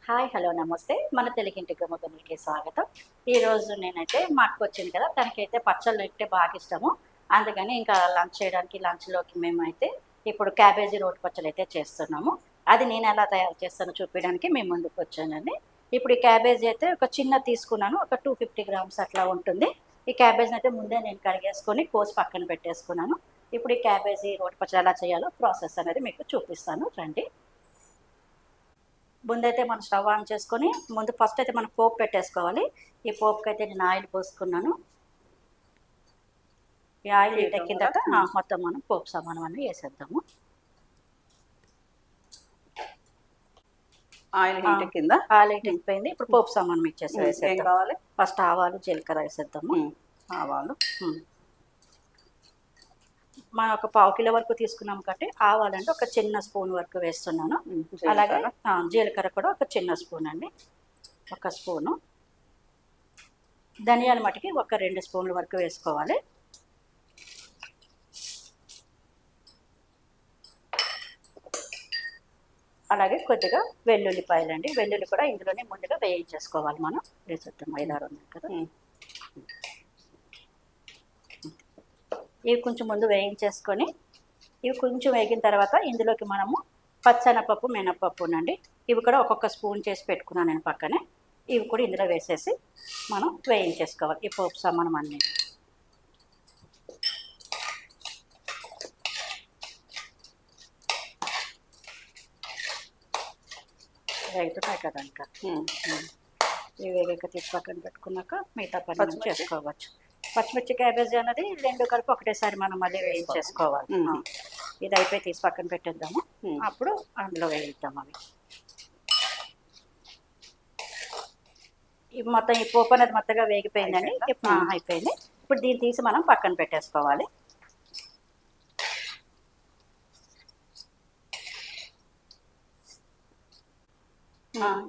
Hi hello నమస్తే మన తెలుగింటికి మొదటికి స్వాగతం. ఈరోజు నేనైతే మా అక్క వచ్చింది కదా, తనకైతే పచ్చళ్ళు అంటే బాగా ఇష్టము. అందుకని ఇంకా లంచ్లోకి మేమైతే ఇప్పుడు క్యాబేజీ రోటి పచ్చళ్ళు అయితే చేస్తున్నాము. అది నేను ఎలా తయారు చేస్తానో చూపించడానికి మేము ముందుకు వచ్చానండి. ఇప్పుడు ఈ క్యాబేజీ అయితే ఒక చిన్న తీసుకున్నాను, ఒక 250 గ్రామ్స్ అట్లా ఉంటుంది. ఈ క్యాబేజీని అయితే ముందే నేను కడిగేసుకొని కోసి పక్కన పెట్టేసుకున్నాను. ఇప్పుడు ఈ క్యాబేజీ రోటి పచ్చడి ఎలా చేయాలో ప్రాసెస్ అనేది మీకు చూపిస్తాను రండి. ముందైతే మనం స్టవ్ ఆన్ చేసుకొని ఫస్ట్ అయితే మనం పోపు పెట్టేసుకోవాలి. ఈ పోపుకి అయితే నేను ఆయిల్ పోసుకున్నాను. ఈ ఆయిల్ హీట్ ఎక్కిన తర్వాత మొత్తం మనం పోపు సామాను అన్నీ వేసేద్దాము. ఆయిల్ హీట్ ఎక్కిందా? ఆయిల్ హీట్ ఎక్కిపోయింది. ఇప్పుడు పోపు సామాను మిక్స్ చేసి వేసేద్దాం. కావాలి ఫస్ట్ ఆవాలు జీలకర్ర వేసేద్దాము. ఆవాలు మనం ఒక 1/2 కిలో వరకు తీసుకున్నాం కాబట్టి ఆవాలంటే ఒక చిన్న స్పూన్ వరకు వేస్తున్నాను. అలాగే జీలకర్ర కూడా ఒక చిన్న స్పూన్ అండి, ఒక స్పూను. ధనియాల మటుకి ఒక 2 స్పూన్ల వరకు వేసుకోవాలి. అలాగే కొద్దిగా వెల్లుల్లిపాయలు అండి, వెల్లుల్లి కూడా ఇందులోనే ముందుగా వేయించేసుకోవాలి. మనం వేసేద్దాం, 5-6 ఉన్నాయి కదా. ఇవి కొంచెం ముందు వేయించేసుకొని ఇవి కొంచెం వేగిన తర్వాత ఇందులోకి మనము పచ్చెనపప్పు మినపప్పునండి, ఇవి కూడా ఒక్కొక్క స్పూన్ చేసి పెట్టుకున్నాను నేను పక్కనే. ఇవి కూడా ఇందులో వేసేసి మనం వేయించేసుకోవాలి ఈ పోపు సామానం అన్నీ. వేగుతున్నాయి కదా ఇంకా. ఇవి వేగాక తీసి పక్కన పెట్టుకున్నాక మిగతా పని చేసుకోవచ్చు. పచ్చిమిర్చి క్యాబేజీ అనేది 2 కలిపి ఒకటేసారి మనం మళ్ళీ వేయించేసుకోవాలి. ఇది అయిపోయి తీసి పక్కన పెట్టేద్దాము, అప్పుడు అందులో వేయిద్దాం అవి. ఇవి మొత్తం ఈ పోపు అనేది మొత్తగా వేగిపోయిందండి, అయిపోయింది. ఇప్పుడు దీన్ని తీసి మనం పక్కన పెట్టేసుకోవాలి.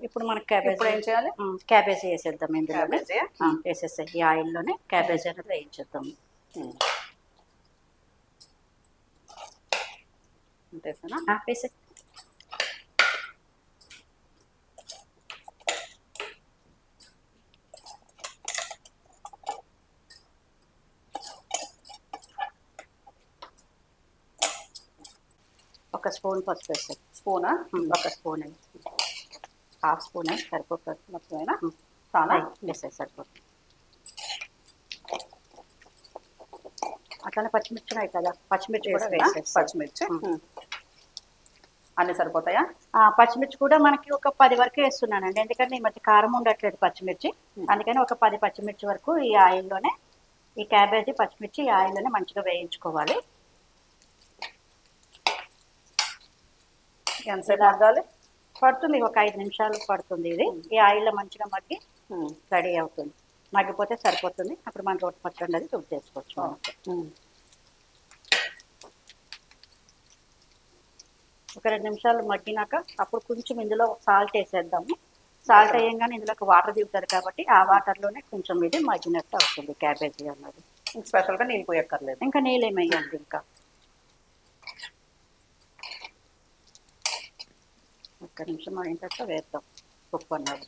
ఇప్పుడు మనకి క్యాబేజీ ఏం చేయాలి? క్యాబేజీ వేసేద్దాం. ఇందులో వేసేస్తే ఈ ఆయిల్లోనే క్యాబేజీ అనేది వేయించేద్దాం. వేసే ఒక స్పూన్ పసుపు వేస్తే. స్పూనా? ఒక స్పూన్, హాఫ్ స్పూన్ సరిపోతుంది. మొత్తమైనా చాలా వేస్తే సరిపోతుంది. అట్లానే పచ్చిమిర్చి ఉన్నాయి కదా, పచ్చిమిర్చి కూడా వేసేసి. పచ్చిమిర్చి అన్నీ సరిపోతాయా? పచ్చిమిర్చి కూడా మనకి ఒక 10 వరకు వేస్తున్నానండి, ఎందుకంటే ఈ మధ్య కారం ఉండట్లేదు పచ్చిమిర్చి. అందుకని ఒక 10 పచ్చిమిర్చి వరకు ఈ ఆయిల్లోనే, ఈ క్యాబేజీ పచ్చిమిర్చి ఈ ఆయిల్లోనే మంచిగా వేయించుకోవాలి. ఎంతసేపు మగ్గాలి? పడుతుంది, ఒక 5 నిమిషాలు పడుతుంది. ఇది ఈ ఆయిల్లో మంచిగా మగ్గి రెడీ అవుతుంది. మగ్గిపోతే సరిపోతుంది. అప్పుడు మనం రోటి పచ్చడి అది చూపు చేసుకోవచ్చు. ఒక 2 నిమిషాలు మగ్గినాక అప్పుడు కొంచెం ఇందులో సాల్ట్ వేసేద్దాము. సాల్ట్ వేయంగానే ఇందులోకి వాటర్ దిగుతుంది కాబట్టి ఆ వాటర్లోనే కొంచెం ఇది మగ్గినట్టు అవుతుంది క్యాబేజీ అన్నది. స్పెషల్గా నీళ్ళు పోయక్కర్లేదు, ఇంకా నీళ్ళు ఏమయ్యండి. ఇంకా ఒక్క నిమిషం అయిన తర్వాత వేద్దాం ఉప్పు అన్నది.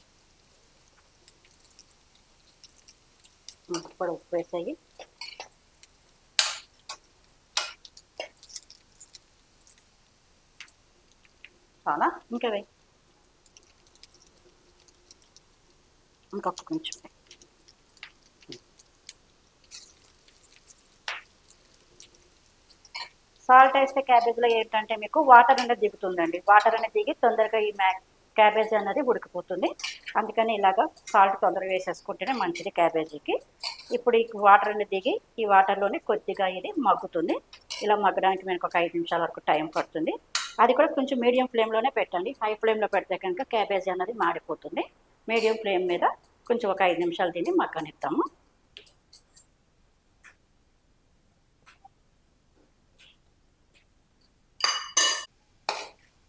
ఇప్పుడు ఉప్పు వేసాయి. చాలా ఇంకా వేయి, ఇంకొక కొంచెం. సాల్ట్ వేస్తే క్యాబేజీలో ఏంటంటే మీకు వాటర్ అనేది దిగుతుందండి. వాటర్ అనేది దిగి తొందరగా ఈ క్యాబేజీ అనేది ఉడికిపోతుంది. అందుకని ఇలాగా సాల్ట్ తొందరగా వేసేసుకుంటేనే మంచిది క్యాబేజీకి. ఇప్పుడు ఈ వాటర్ అనేది దిగి ఈ వాటర్లోనే కొద్దిగా ఇది మగ్గుతుంది. ఇలా మగ్గడానికి మనకు ఒక 5 నిమిషాల వరకు టైం పడుతుంది. అది కూడా కొంచెం మీడియం ఫ్లేమ్లోనే పెట్టండి. హై ఫ్లేమ్లో పెడితే కనుక క్యాబేజీ అనేది మాడిపోతుంది. మీడియం ఫ్లేమ్ మీద కొంచెం ఒక 5 నిమిషాలు దీన్ని మగ్గనిద్దాము.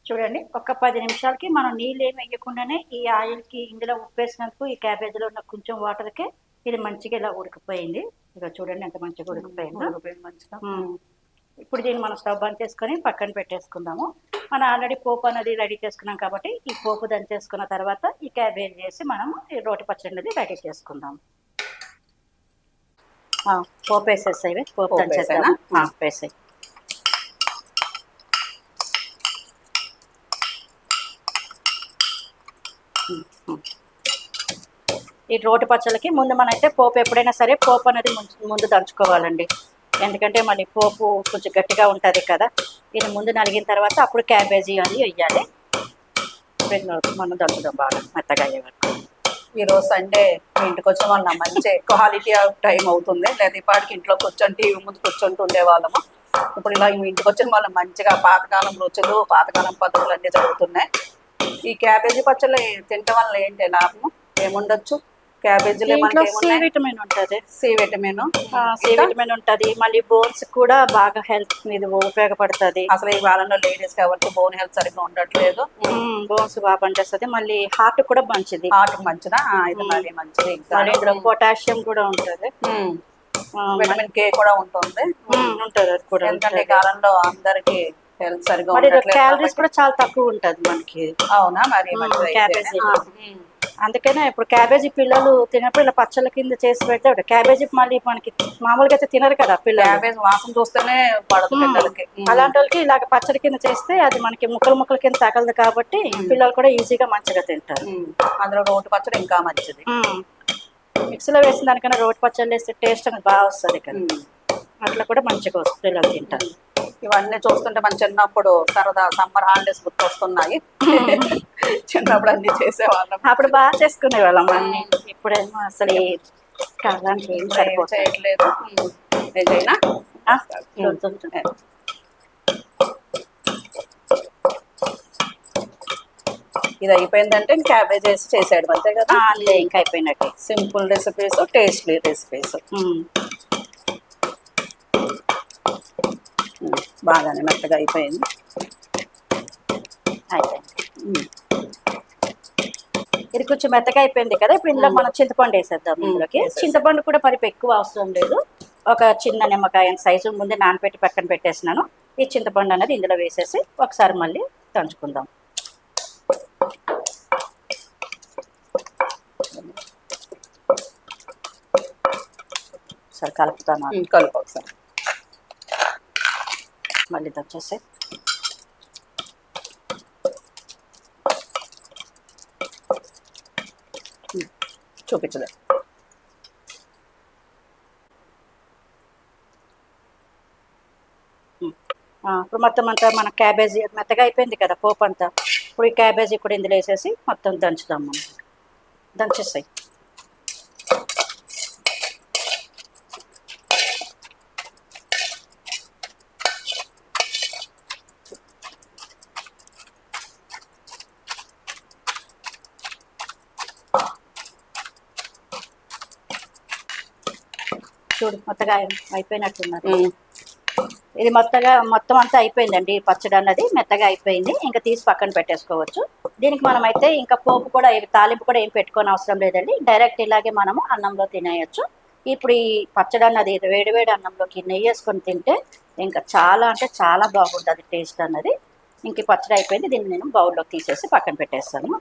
చూడండి, ఒక 10 నిమిషాలకి మనం నీళ్ళు ఏమి వేయకుండానే ఈ ఆయిల్కి ఇందులో ఉప్పు వేసినందుకు ఈ క్యాబేజీలో ఉన్న కొంచెం వాటర్కే ఇది మంచిగా ఇలా ఉడికిపోయింది. ఇక చూడండి ఎంత మంచిగా ఉడికిపోయిందో. ఇప్పుడు దీన్ని మనం స్టవ్ బంద్ చేసుకొని పక్కన పెట్టేసుకుందాము. మనం ఆల్రెడీ పోపు అనేది రెడీ చేసుకున్నాం కాబట్టి ఈ పోపు దంచేసుకున్న తర్వాత ఈ క్యాబేజ్ వేసి మనము ఈ రోటి పచ్చడి అనేది రెడీ చేసుకుందాం. పోపు వేసేసాయి, పోపు దంచేద్దాం. వేసాయి. ఈ రోటి పచ్చళ్ళకి ముందు మనమైతే పోపు ఎప్పుడైనా సరే పోపు అనేది ముందు దంచుకోవాలండి. ఎందుకంటే మళ్ళీ పోపు కొంచెం గట్టిగా ఉంటుంది కదా, ఇది ముందు నలిగిన తర్వాత అప్పుడు క్యాబేజీ అది వేయాలి. మనం దంచుదాం బాగా మెత్తగా అయ్యే వరకు. ఈరోజు సండే మీ ఇంటికి వచ్చిన వాళ్ళ మంచి క్వాలిటీ ఆఫ్ టైం అవుతుంది. లేదా ఇప్పటికి ఇంట్లో కూర్చొని టీవీ ముందు కూర్చొని ఉండేవాళ్ళము. ఇప్పుడు ఇలా మీ ఇంటికి వచ్చిన వాళ్ళు మంచిగా పాతకాలం రుచులు పాతకాలం పద్ధతులు అన్నీ జరుగుతున్నాయి. ఈ క్యాబేజీ పచ్చళ్ళు తినటం వల్ల ఏంటి లాభం ఏముండొచ్చు? క్యాబేజీలో సి విటమిన్ ఉంటుంది. సి విటమిన్ ఉంటుంది. మళ్ళీ బోన్స్ కూడా బాగా హెల్త్ మీద ఉపయోగపడుతుంది. అసలు ఈ కాలంలో లేడీస్ కాబట్టి బోన్ హెల్త్ సరిగ్గా ఉండట్లేదు. బోన్స్ బాగా పనిచేస్తుంది. మళ్ళీ హార్ట్ కూడా మంచిది. హార్ట్ మంచిదా? ఇది మళ్ళీ మంచిది. ఇందులో పొటాషియం కూడా ఉంటుంది. విటమిన్ కే కూడా ఉంటుంది. అది కూడా ఎందుకంటే ఈ కాలంలో అందరికి హెల్త్ సరిగ్గా క్యాలరీస్ కూడా చాలా తక్కువ ఉంటుంది మనకి. అవునా? మరి క్యాబేజీ అందుకనే ఇప్పుడు క్యాబేజీ పిల్లలు తినప్పుడు ఇలా పచ్చళ్ళ కింద చేసి పెడితే క్యాబేజీ మళ్ళీ మనకి మామూలుగా అయితే తినరు కదా పిల్లలు. క్యాబేజ్ వాసన చూస్తేనే పడదు పిల్లలకి. అలాంటి వాళ్ళకి ఇలాగ పచ్చడి కింద చేస్తే అది మనకి ముక్కల కింద తగలదు కాబట్టి పిల్లలు కూడా ఈజీగా మంచిగా తింటారు. అందులో రోటి పచ్చడి ఇంకా మంచిది. మిక్సీలో వేసిన దానికన్నా రోటి పచ్చళ్ళు వేస్తే టేస్ట్ అనేది బాగా వస్తుంది కదా, అట్లా కూడా మంచిగా వస్తుంది, పిల్లలు తింటారు. ఇవన్నీ చూస్తుంటే మన చిన్నప్పుడు సరదా సమ్మర్ హాలిడేస్ గుర్తొస్తున్నాయి. చిన్నప్పుడు అన్ని చేసేవాళ్ళం, అప్పుడు బాగా చేసుకునే వాళ్ళం అన్ని. ఇప్పుడేమో అసలు కాలానికి ఏం చేయట్లేదు. నిజైనా ఇది అయిపోయిందంటే క్యాబేజ్ వేసి చేసాడు అంతే కదా. ఇంకా అయిపోయినట్టే. Simple recipes, tasty recipes. బాగానే మెత్తగా అయిపోయింది. ఇది కొంచెం మెత్తగా అయిపోయింది కదా. ఇప్పుడు ఇందులో మనం చింతపండు వేసేద్దాం. ఇందులోకి చింతపండు కూడా పరిపు ఎక్కువ అవసరం లేదు. ఒక చిన్న నిమ్మకాయ సైజు ముందే నానబెట్టి పక్కన పెట్టేసినాను. ఈ చింతపండు అనేది ఇందులో వేసేసి ఒకసారి మళ్ళీ దంచుకుందాం. ఒకసారి కలుపుతాను. కలుపు ఒకసారి మళ్ళీ దంచేసి చూపించదు. ఇప్పుడు మొత్తం అంతా మన క్యాబేజీ మెత్తగా అయిపోయింది కదా పోపు అంతా. ఇప్పుడు ఈ క్యాబేజీ కూడా ఇందులో వేసేసి మొత్తం దంచుదాం. మనం దంచేస్తాయి. చూడు మొత్తగా అయిపోయినట్టున్నారు. ఇది మొత్తం అంతా అయిపోయిందండి. పచ్చడి అన్నది మెత్తగా అయిపోయింది. ఇంకా తీసి పక్కన పెట్టేసుకోవచ్చు. దీనికి మనమైతే ఇంకా పోపు కూడా తాలింపు కూడా ఏం పెట్టుకోని అవసరం లేదండి. డైరెక్ట్ ఇలాగే మనము అన్నంలో తినేయచ్చు. ఇప్పుడు ఈ పచ్చడి అన్నది వేడివేడి అన్నంలోకి నెయ్యి వేసుకొని తింటే ఇంకా చాలా అంటే చాలా బాగుంటుంది టేస్ట్ అన్నది. ఇంక పచ్చడి అయిపోయింది. దీన్ని నేను బౌల్లోకి తీసేసి పక్కన పెట్టేస్తాను.